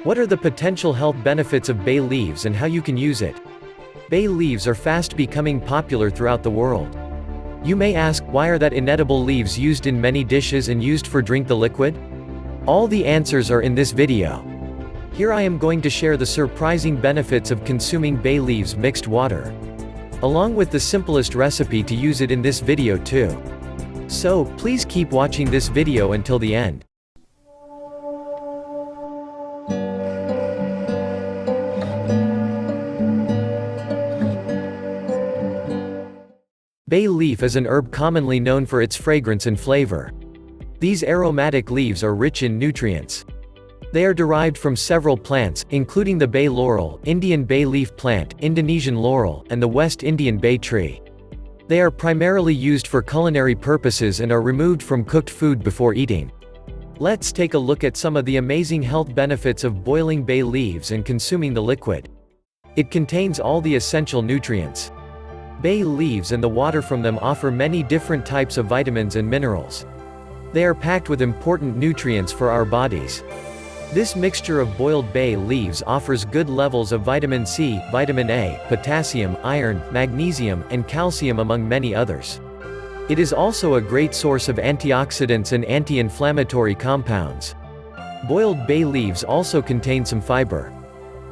What are the potential health benefits of bay leaves and how you can use it? Bay leaves are fast becoming popular throughout the world. You may ask, why are that inedible leaves used in many dishes and used for drink the liquid? All the answers are in this video. Here I am going to share the surprising benefits of consuming bay leaves mixed water, along with the simplest recipe to use it in this video too. So, please keep watching this video until the end. Bay leaf is an herb commonly known for its fragrance and flavor. These aromatic leaves are rich in nutrients. They are derived from several plants, including the bay laurel, Indian bay leaf plant, Indonesian laurel, and the West Indian bay tree. They are primarily used for culinary purposes and are removed from cooked food before eating. Let's take a look at some of the amazing health benefits of boiling bay leaves and consuming the liquid. It contains all the essential nutrients. Bay leaves and the water from them offer many different types of vitamins and minerals. They are packed with important nutrients for our bodies. This mixture of boiled bay leaves offers good levels of vitamin C, vitamin A, potassium, iron, magnesium, and calcium among many others. It is also a great source of antioxidants and anti-inflammatory compounds. Boiled bay leaves also contain some fiber.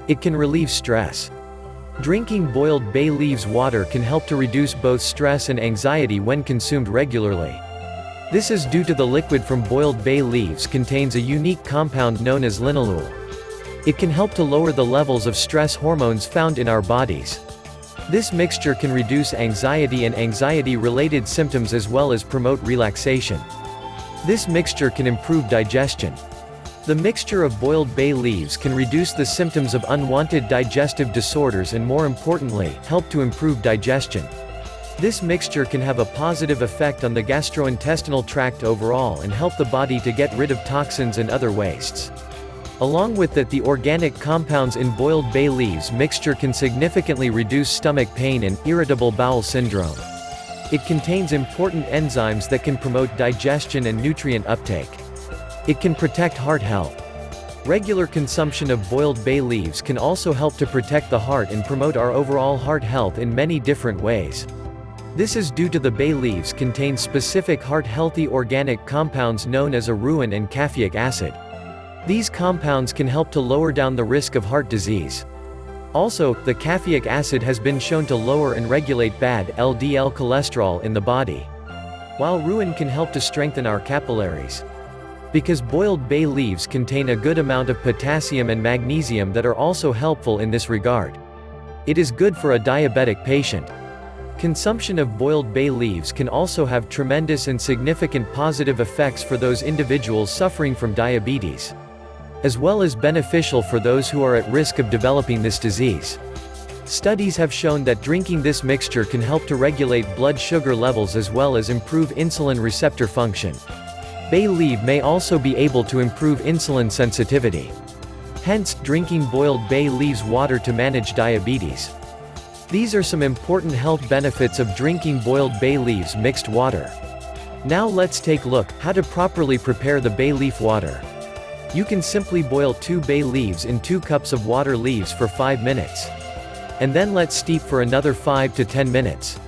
It can relieve stress. Drinking boiled bay leaves water can help to reduce both stress and anxiety when consumed regularly. This is due to the liquid from boiled bay leaves contains a unique compound known as linalool. It can help to lower the levels of stress hormones found in our bodies. This mixture can reduce anxiety and anxiety-related symptoms as well as promote relaxation. This mixture can improve digestion. The mixture of boiled bay leaves can reduce the symptoms of unwanted digestive disorders and, more importantly, help to improve digestion. This mixture can have a positive effect on the gastrointestinal tract overall and help the body to get rid of toxins and other wastes. Along with that, the organic compounds in boiled bay leaves mixture can significantly reduce stomach pain and irritable bowel syndrome. It contains important enzymes that can promote digestion and nutrient uptake. It can protect heart health. Regular consumption of boiled bay leaves can also help to protect the heart and promote our overall heart health in many different ways. This is due to the bay leaves contain specific heart-healthy organic compounds known as aruin and caffeic acid. These compounds can help to lower down the risk of heart disease. Also, the caffeic acid has been shown to lower and regulate bad LDL cholesterol in the body, while aruin can help to strengthen our capillaries. Because boiled bay leaves contain a good amount of potassium and magnesium that are also helpful in this regard. It is good for a diabetic patient. Consumption of boiled bay leaves can also have tremendous and significant positive effects for those individuals suffering from diabetes, as well as beneficial for those who are at risk of developing this disease. Studies have shown that drinking this mixture can help to regulate blood sugar levels as well as improve insulin receptor function. Bay leaf may also be able to improve insulin sensitivity. Hence, drinking boiled bay leaves water to manage diabetes. These are some important health benefits of drinking boiled bay leaves mixed water. Now let's take a look how to properly prepare the bay leaf water. You can simply boil 2 bay leaves in 2 cups of water leaves for 5 minutes. And then let steep for another 5 to 10 minutes.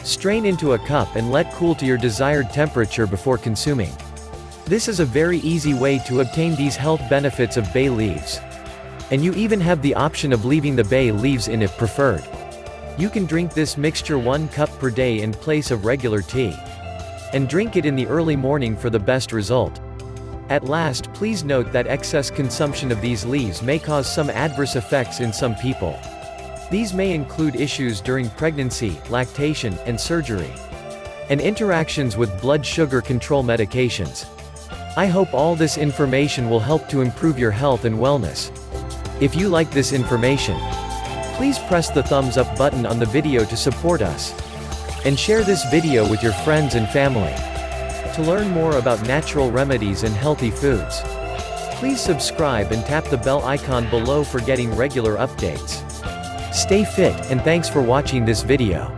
Strain into a cup and let cool to your desired temperature before consuming. This is a very easy way to obtain these health benefits of bay leaves. And you even have the option of leaving the bay leaves in if preferred. You can drink this mixture 1 cup per day in place of regular tea. And drink it in the early morning for the best result. At last, please note that excess consumption of these leaves may cause some adverse effects in some people. These may include issues during pregnancy, lactation, and surgery, and interactions with blood sugar control medications. I hope all this information will help to improve your health and wellness. If you like this information, please press the thumbs up button on the video to support us. And share this video with your friends and family. To learn more about natural remedies and healthy foods, please subscribe and tap the bell icon below for getting regular updates. Stay fit, and thanks for watching this video.